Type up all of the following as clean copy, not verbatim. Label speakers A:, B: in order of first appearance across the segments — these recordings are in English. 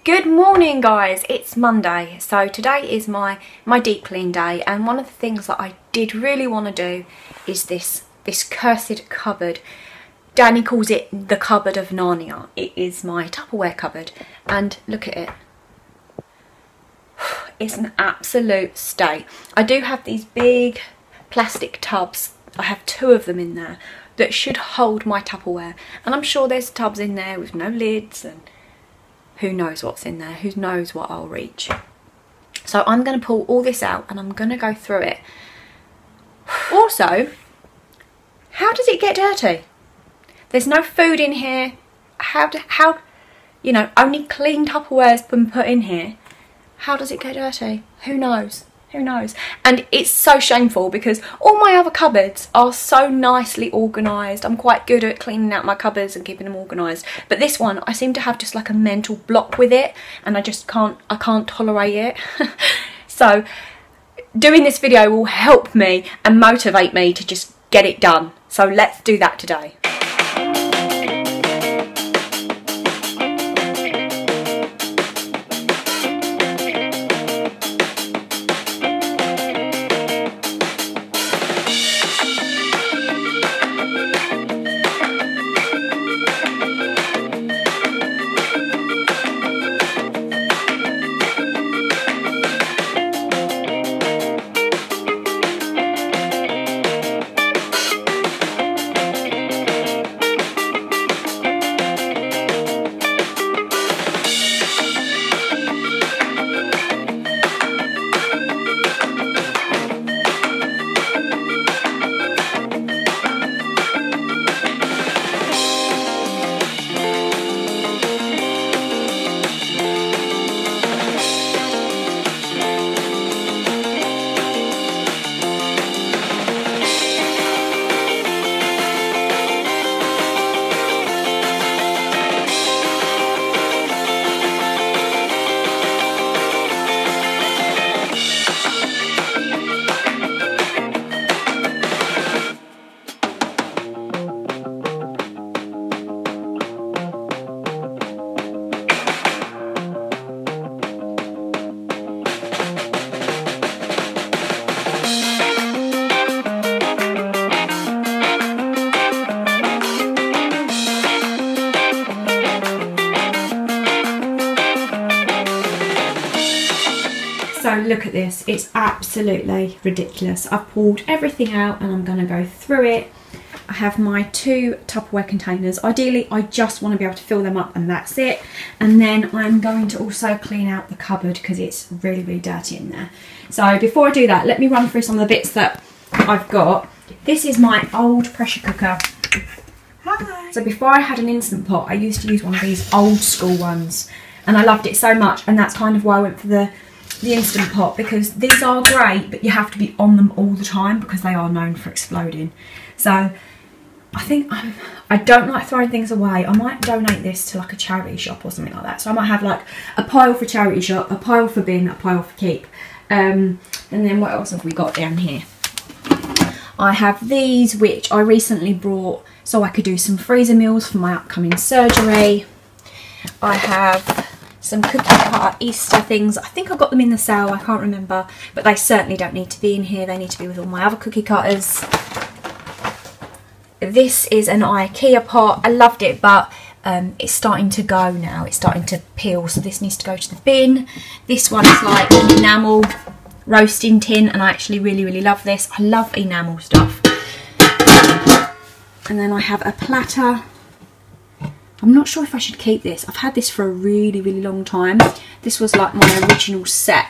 A: Good morning guys, it's Monday. So today is my deep clean day, and one of the things that I did really want to do is this cursed cupboard. Danny calls it the cupboard of Narnia. It is my Tupperware cupboard, and look at it. It's an absolute state. I do have these big plastic tubs. I have 2 of them in there that should hold my Tupperware, and I'm sure there's tubs in there with no lids, and who knows what's in there, who knows what I'll reach. So I'm going to pull all this out and I'm going to go through it. Also, how does it get dirty? There's no food in here. How you know, only clean Tupperware's been put in here. How does it get dirty? Who knows? Who knows? And it's so shameful because all my other cupboards are so nicely organised. I'm quite good at cleaning out my cupboards and keeping them organised. But this one, I seem to have just like a mental block with it, and I just can't tolerate it. So doing this video will help me and motivate me to just get it done. So let's do that today. So look at this, it's absolutely ridiculous. I've pulled everything out and I'm going to go through it. I have my 2 Tupperware containers. Ideally, I just want to be able to fill them up and that's it. And then I'm going to also clean out the cupboard because it's really, really dirty in there. So before I do that, let me run through some of the bits that I've got. This is my old pressure cooker. Hi. So before I had an Instant Pot, I used to use one of these old school ones. And I loved it so much, and that's kind of why I went for the Instant Pot, because these are great, but you have to be on them all the time because they are known for exploding. So I think I don't like throwing things away. I might donate this to like a charity shop or something like that. So I might have like a pile for charity shop, a pile for bin, a pile for keep. And then what else have we got down here? I have these, which I recently brought so I could do some freezer meals for my upcoming surgery. I have some cookie cutter Easter things. I think I got them in the sale, I can't remember, but they certainly don't need to be in here. They need to be with all my other cookie cutters. This is an IKEA pot. I loved it, but it's starting to go now. It's starting to peel, so this needs to go to the bin. This one is like an enamel roasting tin, and I actually really, really love this. I love enamel stuff. And then I have a platter. I'm not sure if I should keep this. I've had this for a really, really long time. This was like my original set,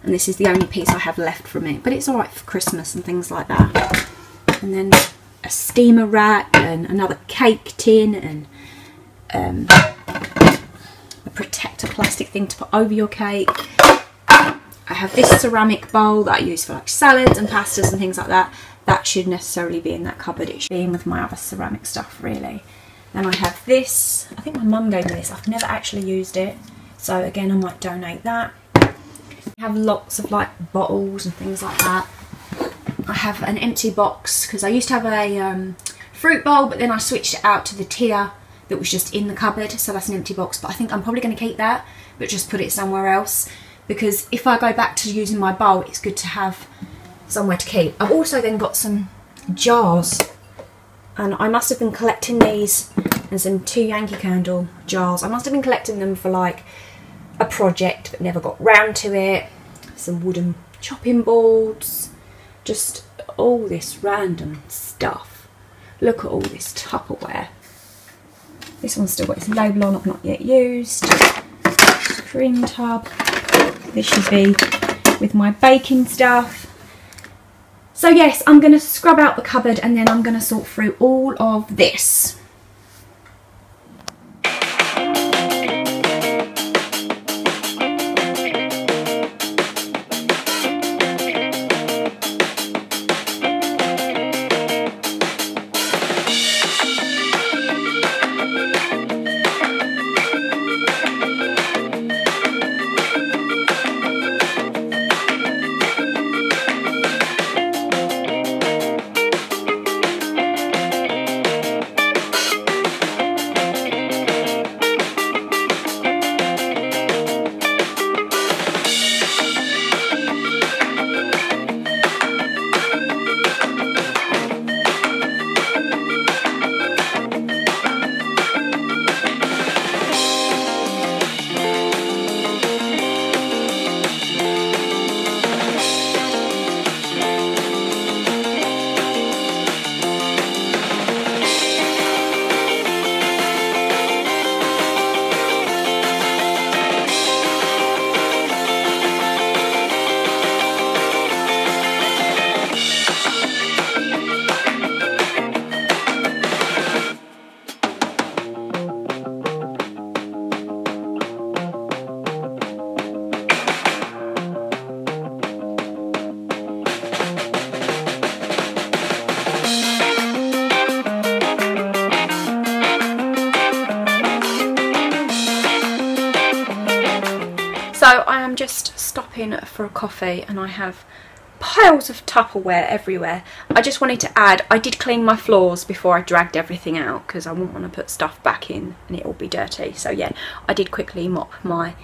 A: and this is the only piece I have left from it. But it's alright for Christmas and things like that. And then a steamer rack and another cake tin and a protector plastic thing to put over your cake. I have this ceramic bowl that I use for like salads and pastas and things like that. That should necessarily be in that cupboard. It should be in with my other ceramic stuff, really. Then I have this. I think my mum gave me this. I've never actually used it, so again I might donate that. I have lots of like bottles and things like that. I have an empty box because I used to have a fruit bowl, but then I switched it out to the that was just in the cupboard, so that's an empty box, but I think I'm probably going to keep that, but just put it somewhere else, because if I go back to using my bowl, it's good to have somewhere to keep. I've also then got some jars, and I must have been collecting these, and some 2 Yankee Candle jars. I must have been collecting them for like a project, but never got round to it. Some wooden chopping boards, just all this random stuff. Look at all this Tupperware. This one's still got its label on, not yet used. Cream tub. This should be with my baking stuff. So yes, I'm going to scrub out the cupboard and then I'm going to sort through all of this. So I am just stopping for a coffee and I have piles of Tupperware everywhere. I just wanted to add, I did clean my floors before I dragged everything out because I wouldn't want to put stuff back in and it will be dirty. So yeah, I did quickly mop my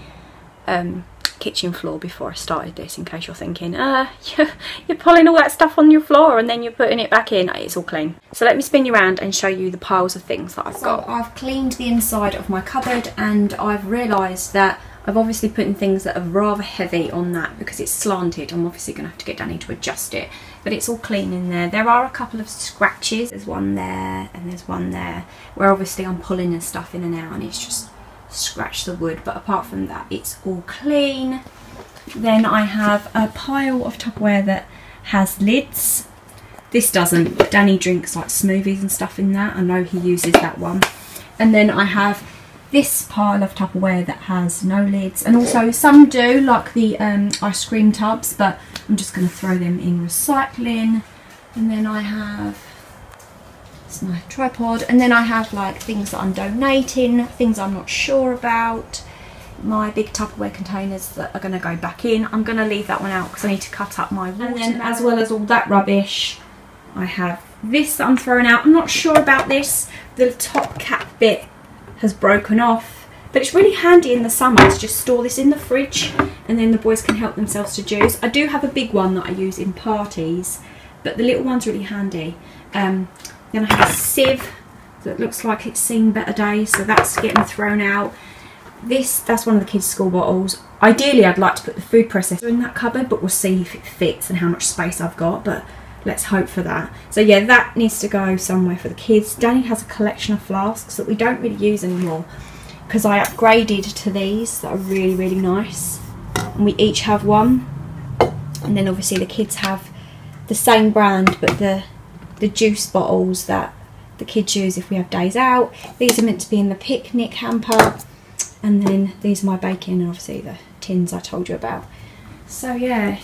A: kitchen floor before I started this, in case you're thinking, you're pulling all that stuff on your floor and then you're putting it back in. It's all clean. So let me spin you around and show you the piles of things that I've got. I've cleaned the inside of my cupboard and I've realised that I've obviously put in things that are rather heavy on that because it's slanted. I'm obviously going to have to get Danny to adjust it, but it's all clean in there. There are a couple of scratches. There's one there and there's one there where obviously I'm pulling the stuff in and out and it's just scratched the wood, but apart from that it's all clean. Then I have a pile of Tupperware that has lids. This doesn't. Danny drinks like smoothies and stuff in that. I know he uses that one. And then I have this pile of Tupperware that has no lids, and also some do, like the ice cream tubs, but I'm just going to throw them in recycling. And then I have, it's my tripod, and then I have like things that I'm donating, things I'm not sure about, my big Tupperware containers that are going to go back in. I'm going to leave that one out because I need to cut up my watermelon. And then as well as all that rubbish, I have this that I'm throwing out. I'm not sure about this, the top cap bit has broken off, but it's really handy in the summer to just store this in the fridge and then the boys can help themselves to juice. I do have a big one that I use in parties, but the little one's really handy. Then I have a sieve that looks like it's seen better days, so that's getting thrown out. That's one of the kids' school bottles. Ideally I'd like to put the food processor in that cupboard, but we'll see if it fits and how much space I've got, but let's hope for that. So yeah, that needs to go somewhere for the kids. Danny has a collection of flasks that we don't really use anymore because I upgraded to these that are really, really nice. And we each have one. And then obviously the kids have the same brand, but the juice bottles that the kids use if we have days out. These are meant to be in the picnic hamper. And then these are my baking and obviously the tins I told you about. So yeah,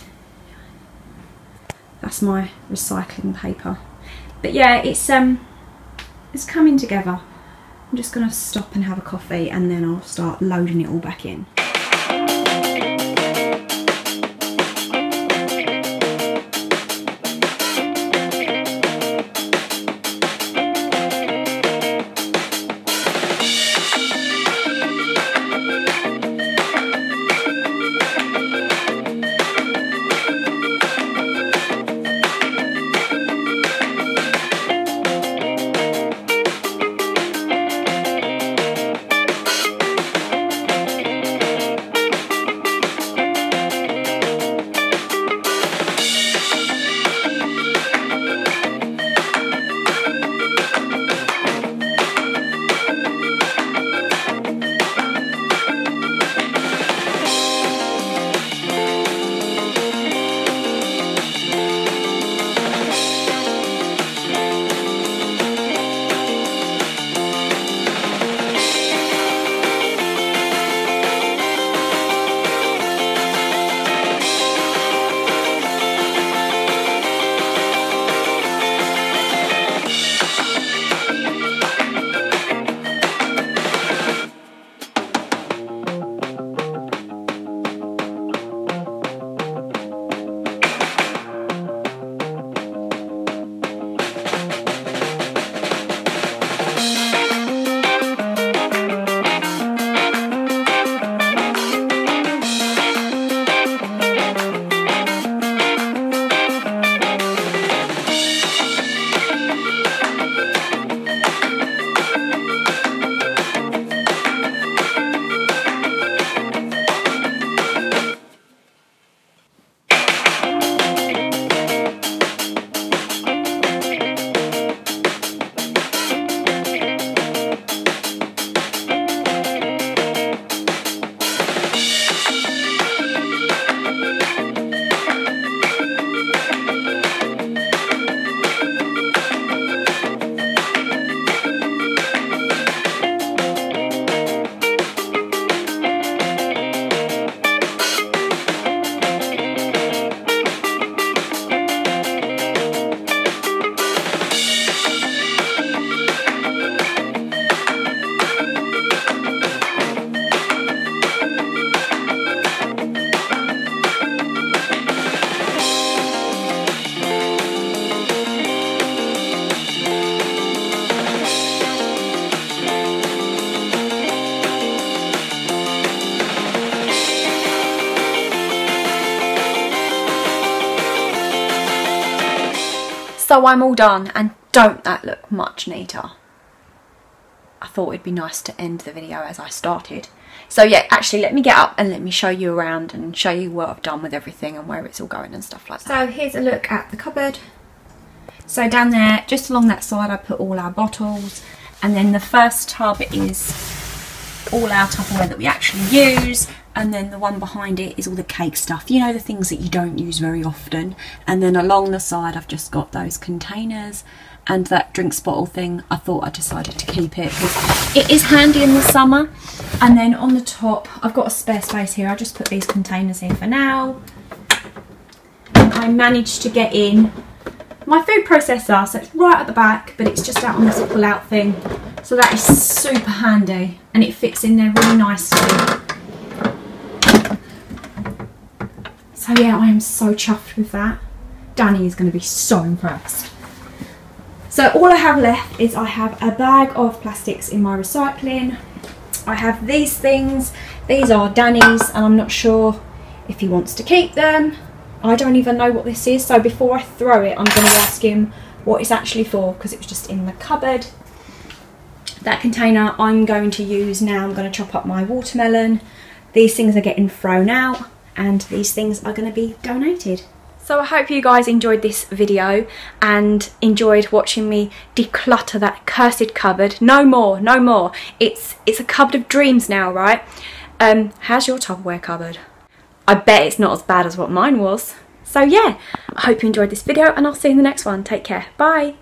A: that's my recycling paper. But yeah, it's coming together. I'm just gonna stop and have a coffee and then I'll start loading it all back in. So I'm all done, and don't that look much neater? I thought it'd be nice to end the video as I started. So yeah, actually let me get up and let me show you around and show you what I've done with everything and where it's all going and stuff like that. So here's a look at the cupboard. So down there, just along that side, I put all our bottles, and then the first tub is all our Tupperware that we actually use, and then the one behind it is all the cake stuff, you know, the things that you don't use very often. And then along the side I've just got those containers and that drinks bottle thing. I thought I decided to keep it because it is handy in the summer. And then on the top I've got a spare space here. I just put these containers in for now. And I managed to get in my food processor, so it's right at the back, but it's just out on this pull out thing. So that is super handy and it fits in there really nicely. So yeah, I am so chuffed with that. Danny is going to be so impressed. So all I have left is I have a bag of plastics in my recycling. I have these things. These are Danny's and I'm not sure if he wants to keep them. I don't even know what this is. So before I throw it, I'm going to ask him what it's actually for because it was just in the cupboard. That container I'm going to use now. I'm going to chop up my watermelon. These things are getting thrown out and these things are going to be donated. So I hope you guys enjoyed this video and enjoyed watching me declutter that cursed cupboard. No more, no more. It's a cupboard of dreams now, right? How's your Tupperware cupboard? I bet it's not as bad as what mine was. So yeah, I hope you enjoyed this video and I'll see you in the next one. Take care. Bye.